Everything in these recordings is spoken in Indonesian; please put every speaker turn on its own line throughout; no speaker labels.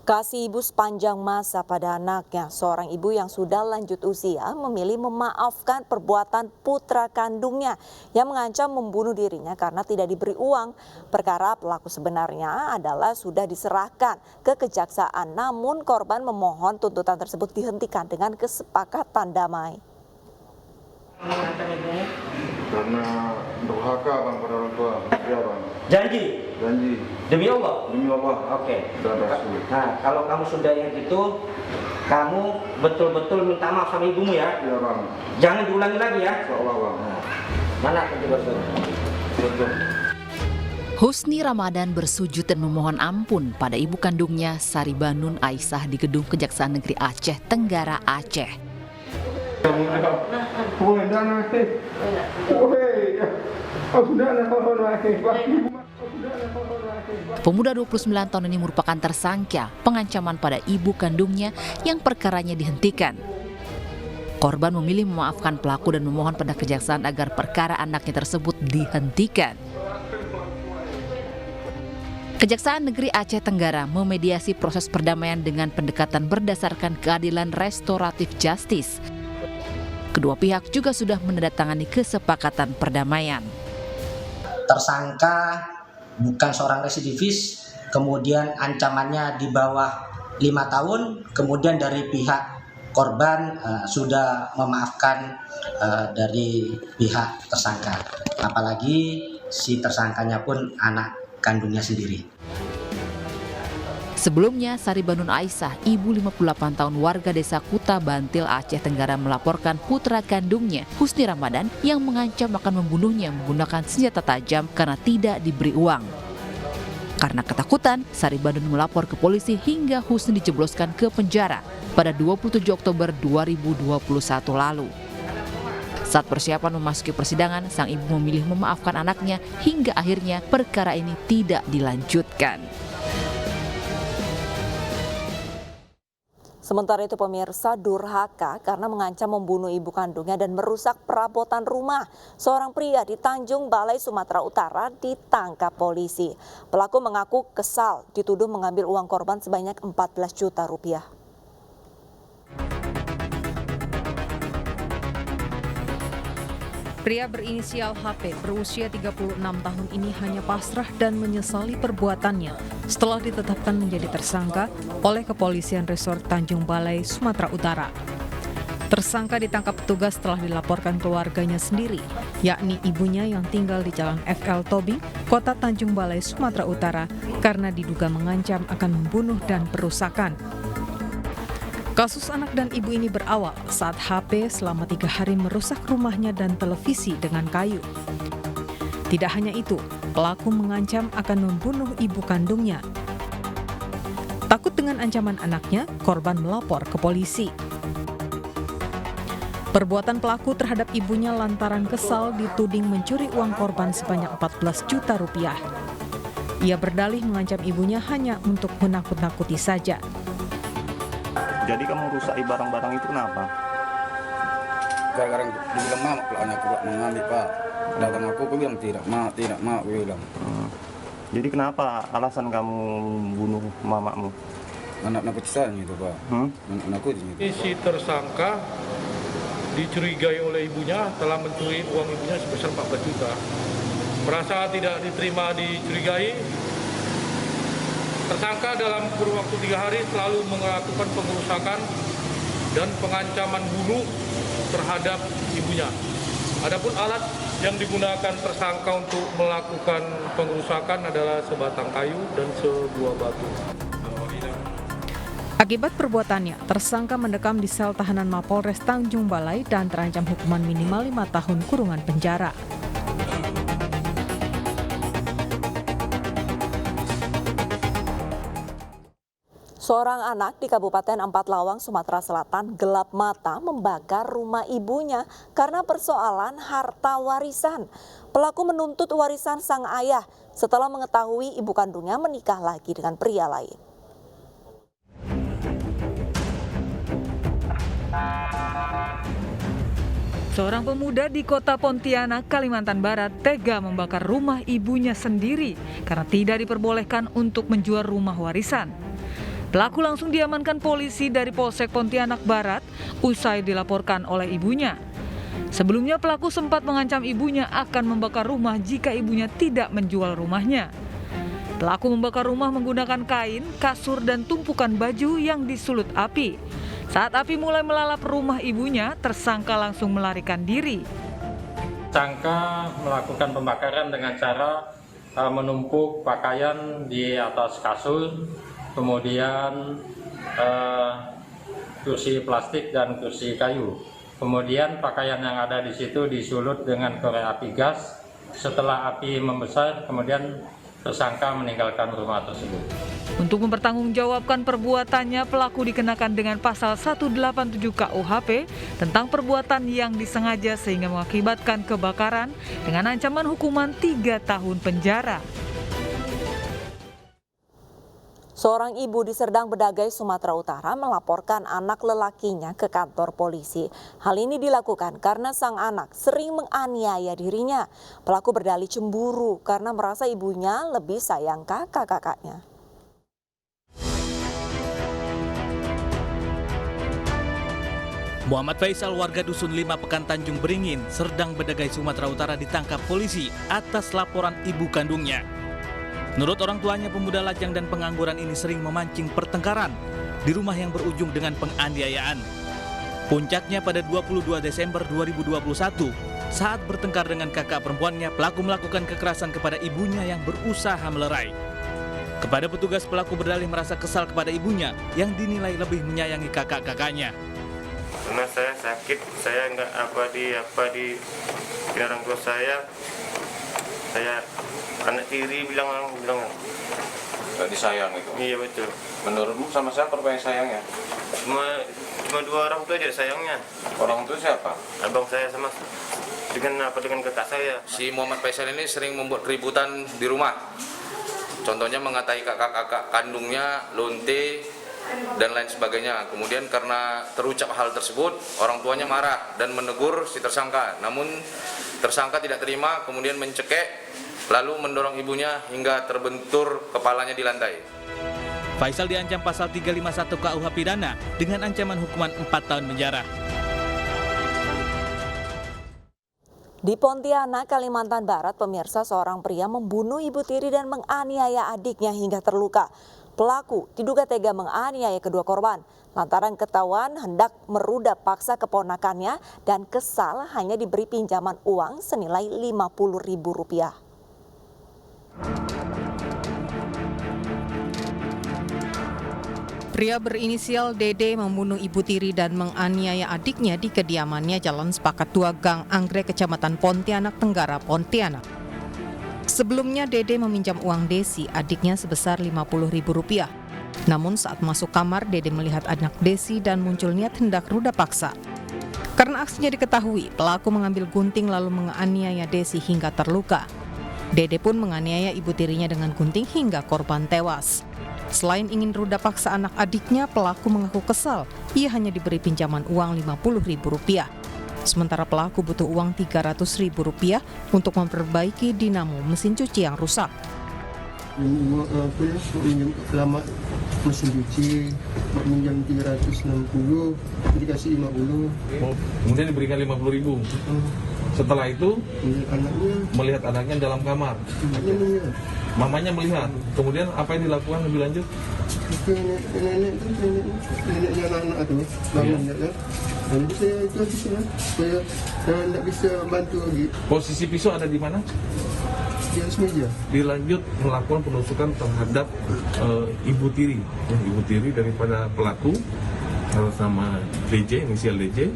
Kasih ibu sepanjang masa pada anaknya, seorang ibu yang sudah lanjut usia memilih memaafkan perbuatan putra kandungnya yang mengancam membunuh dirinya karena tidak diberi uang. Perkara pelaku sebenarnya adalah sudah diserahkan ke kejaksaan, namun korban memohon tuntutan tersebut dihentikan dengan kesepakatan damai.
Karena durhaka bang pada orang tua, ya bang.
Janji demi Allah. Oke. Nah, kalau kamu sudah yang itu, kamu betul-betul minta maaf sama ibumu ya.
Iya bang.
Jangan diulangi lagi ya.
Insyaallah bang.
Nah, mana penjelasan?
Betul.
Husni Ramadan bersujud dan memohon ampun pada ibu kandungnya Saribanun Aisyah di Gedung Kejaksaan Negeri Aceh Tenggara, Aceh. Pemuda 29 tahun ini merupakan tersangka pengancaman pada ibu kandungnya yang perkaranya dihentikan. Korban memilih memaafkan pelaku dan memohon pada kejaksaan agar perkara anaknya tersebut dihentikan. Kejaksaan Negeri Aceh Tenggara memediasi proses perdamaian dengan pendekatan berdasarkan keadilan restoratif justice. Kedua pihak juga sudah menandatangani kesepakatan perdamaian.
Tersangka bukan seorang residivis, kemudian ancamannya di bawah 5 tahun, kemudian dari pihak korban sudah memaafkan dari pihak tersangka. Apalagi si tersangkanya pun anak kandungnya sendiri.
Sebelumnya, Saribanun Aisyah, ibu 58 tahun warga desa Kuta Bantil, Aceh Tenggara melaporkan putra kandungnya, Husni Ramadan, yang mengancam akan membunuhnya menggunakan senjata tajam karena tidak diberi uang. Karena ketakutan, Saribanun melapor ke polisi hingga Husni dijebloskan ke penjara pada 27 Oktober 2021 lalu. Saat persiapan memasuki persidangan, sang ibu memilih memaafkan anaknya hingga akhirnya perkara ini tidak dilanjutkan.
Sementara itu pemirsa, durhaka karena mengancam membunuh ibu kandungnya dan merusak perabotan rumah. Seorang pria di Tanjung Balai, Sumatera Utara ditangkap polisi. Pelaku mengaku kesal dituduh mengambil uang korban sebanyak 14 juta rupiah.
Pria berinisial HP berusia 36 tahun ini hanya pasrah dan menyesali perbuatannya setelah ditetapkan menjadi tersangka oleh Kepolisian Resort Tanjung Balai, Sumatera Utara. Tersangka ditangkap petugas setelah dilaporkan keluarganya sendiri, yakni ibunya yang tinggal di Jalan FL Tobing, Kota Tanjung Balai, Sumatera Utara, karena diduga mengancam akan membunuh dan perusakan. Kasus anak dan ibu ini berawal saat HP selama 3 hari merusak rumahnya dan televisi dengan kayu. Tidak hanya itu, pelaku mengancam akan membunuh ibu kandungnya. Takut dengan ancaman anaknya, korban melapor ke polisi. Perbuatan pelaku terhadap ibunya lantaran kesal dituding mencuri uang korban sebanyak 14 juta rupiah. Ia berdalih mengancam ibunya hanya untuk menakut-nakuti saja.
Jadi kamu rusak barang-barang itu kenapa?
Gara-gara dibilang mama pulangnya aku mengambil pak. Datang aku bilang tidak mau bilang.
Jadi kenapa alasan kamu bunuh mamamu?
Anak-anak saya gitu pak. Anak-anakku gitu.
Si tersangka dicurigai oleh ibunya telah mencuri uang ibunya sebesar 14 juta. Merasa tidak diterima dicurigai, tersangka dalam kurun waktu 3 hari selalu melakukan pengerusakan dan pengancaman bunuh terhadap ibunya. Adapun alat yang digunakan tersangka untuk melakukan pengerusakan adalah sebatang kayu dan sebuah batu.
Akibat perbuatannya, tersangka mendekam di sel tahanan Mapolres Tanjung Balai dan terancam hukuman minimal 5 tahun kurungan penjara.
Seorang anak di Kabupaten Empat Lawang, Sumatera Selatan gelap mata membakar rumah ibunya karena persoalan harta warisan. Pelaku menuntut warisan sang ayah setelah mengetahui ibu kandungnya menikah lagi dengan pria lain.
Seorang pemuda di kota Pontianak, Kalimantan Barat tega membakar rumah ibunya sendiri karena tidak diperbolehkan untuk menjual rumah warisan. Pelaku langsung diamankan polisi dari Polsek Pontianak Barat usai dilaporkan oleh ibunya. Sebelumnya pelaku sempat mengancam ibunya akan membakar rumah jika ibunya tidak menjual rumahnya. Pelaku membakar rumah menggunakan kain, kasur, dan tumpukan baju yang disulut api. Saat api mulai melalap rumah ibunya, tersangka langsung melarikan diri.
Tersangka melakukan pembakaran dengan cara menumpuk pakaian di atas kasur, kemudian kursi plastik dan kursi kayu. Kemudian pakaian yang ada di situ disulut dengan korek api gas. Setelah api membesar, kemudian tersangka meninggalkan rumah tersebut.
Untuk mempertanggungjawabkan perbuatannya, pelaku dikenakan dengan pasal 187 KUHP tentang perbuatan yang disengaja sehingga mengakibatkan kebakaran dengan ancaman hukuman 3 tahun penjara.
Seorang ibu di Serdang Bedagai, Sumatera Utara melaporkan anak lelakinya ke kantor polisi. Hal ini dilakukan karena sang anak sering menganiaya dirinya. Pelaku berdalih cemburu karena merasa ibunya lebih sayang kakak-kakaknya.
Muhammad Faisal, warga Dusun 5 Pekan Tanjung Beringin, Serdang Bedagai, Sumatera Utara ditangkap polisi atas laporan ibu kandungnya. Menurut orang tuanya, pemuda lajang dan pengangguran ini sering memancing pertengkaran di rumah yang berujung dengan penganiayaan. Puncaknya pada 22 Desember 2021, saat bertengkar dengan kakak perempuannya, pelaku melakukan kekerasan kepada ibunya yang berusaha melerai. Kepada petugas, pelaku berdalih merasa kesal kepada ibunya yang dinilai lebih menyayangi kakak-kakaknya.
Karena saya sakit, saya nggak apa di orang tua saya anak tiri bilang
nggak disayang itu.
Iya betul.
Menurutmu sama siapa yang sayangnya?
Cuma 2 orang tuh aja sayangnya.
Orang itu siapa?
Abang saya sama dengan kakak saya.
Si Muhammad Faisal ini sering membuat keributan di rumah. Contohnya mengatai kakak-kakak kandungnya, lonte, dan lain sebagainya. Kemudian karena terucap hal tersebut, orang tuanya marah dan menegur si tersangka. Namun tersangka tidak terima, kemudian mencekek, lalu mendorong ibunya hingga terbentur kepalanya di lantai.
Faisal diancam pasal 351 KUH pidana dengan ancaman hukuman 4 tahun penjara.
Di Pontianak, Kalimantan Barat, pemirsa, seorang pria membunuh ibu tiri dan menganiaya adiknya hingga terluka. Pelaku diduga tega menganiaya kedua korban lantaran ketahuan hendak merudak paksa keponakannya dan kesal hanya diberi pinjaman uang senilai Rp50.000.
Pria berinisial DD membunuh ibu tiri dan menganiaya adiknya di kediamannya Jalan Sepakat 2 Gang Anggrek, Kecamatan Pontianak Tenggara, Pontianak. Sebelumnya DD meminjam uang Desi, adiknya sebesar Rp50.000. Namun saat masuk kamar, DD melihat anak Desi dan muncul niat hendak rudak paksa. Karena aksinya diketahui, pelaku mengambil gunting lalu menganiaya Desi hingga terluka. DD pun menganiaya ibu tirinya dengan gunting hingga korban tewas. Selain ingin rudak paksa anak adiknya, pelaku mengaku kesal. Ia hanya diberi pinjaman uang Rp50.000. Sementara pelaku butuh uang Rp300.000 untuk memperbaiki dinamo mesin cuci yang rusak.
Lama mesin cuci, minjam 360, dikasih 50.
Kemudian diberikan 50.000. Setelah itu melihat anaknya dalam kamar. Mamanya melihat. Kemudian apa yang dilakukan lebih lanjut?
Neneknya anak-anak itu bangun kan. Jadi saya itu habisnya, saya tidak bisa bantu lagi.
Posisi pisau ada di mana?
Di atas meja.
Dilanjut melakukan penusukan terhadap ibu tiri, ibu tiri daripada pelaku sama DJ, inisial DJ.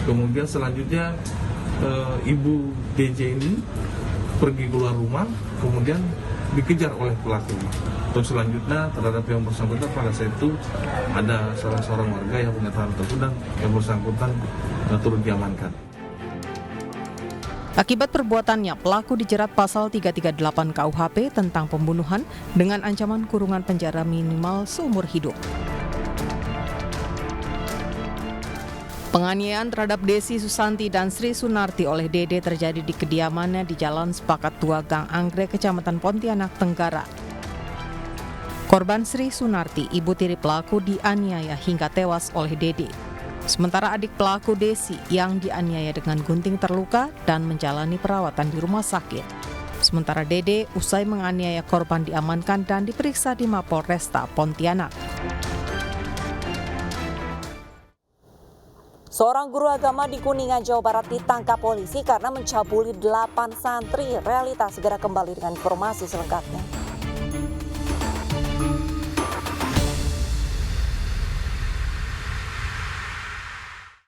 Kemudian selanjutnya ibu DJ ini pergi keluar rumah, kemudian dikejar oleh pelaku. Terus selanjutnya terhadap yang bersangkutan pada saat itu ada salah seorang warga yang mengetahui tersebut dan yang bersangkutan turut diamankan.
Akibat perbuatannya, pelaku dijerat pasal 338 KUHP tentang pembunuhan dengan ancaman kurungan penjara minimal seumur hidup. Penganiayaan terhadap Desi Susanti dan Sri Sunarti oleh DD terjadi di kediamannya di Jalan Sepakat 2 Gang Anggrek, Kecamatan Pontianak Tenggara. Korban Sri Sunarti, ibu tiri pelaku, dianiaya hingga tewas oleh Dede. Sementara adik pelaku Desi yang dianiaya dengan gunting terluka dan menjalani perawatan di rumah sakit. Sementara Dede usai menganiaya korban diamankan dan diperiksa di Mapolresta Pontianak.
Seorang guru agama di Kuningan, Jawa Barat ditangkap polisi karena mencabuli 8 santri. Realitas segera kembali dengan informasi selengkapnya.